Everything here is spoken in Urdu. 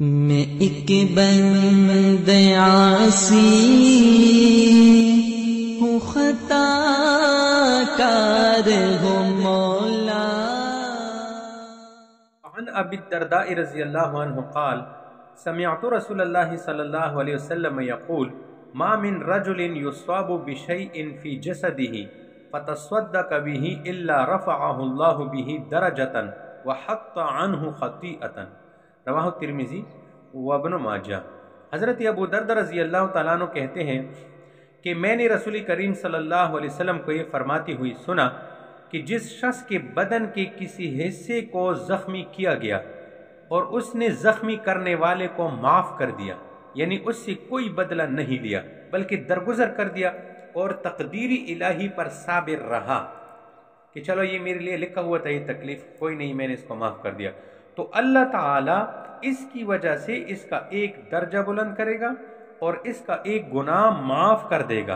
میں ایک بند عاصی ہوں، خطا کار ہوں مولا۔ عن ابی الدرداء رضی اللہ عنہ قال سمعت رسول اللہ صلی اللہ علیہ وسلم یقول ما من رجل یصاب بشیء فی جسدہ فتصدق به الا رفعہ اللہ به درجة وحط عنہ خطیئة، رواہ الترمذی وابن ماجہ۔ حضرت ابو درداء رضی اللہ تعالیٰ عنہ کہتے ہیں کہ میں نے رسول کریم صلی اللہ علیہ وسلم کو یہ فرماتی ہوئی سنا کہ جس شخص کے بدن کے کسی حصے کو زخمی کیا گیا اور اس نے زخمی کرنے والے کو معاف کر دیا، یعنی اس سے کوئی بدلہ نہیں لیا بلکہ درگزر کر دیا اور تقدیری الہی پر صابر رہا کہ چلو یہ میرے لیے لکھا ہوا تھا، یہ تکلیف کوئی نہیں، میں نے اس کو معاف کر دیا، تو اللہ تعالیٰ اس کی وجہ سے اس کا ایک درجہ بلند کرے گا اور اس کا ایک گناہ معاف کر دے گا۔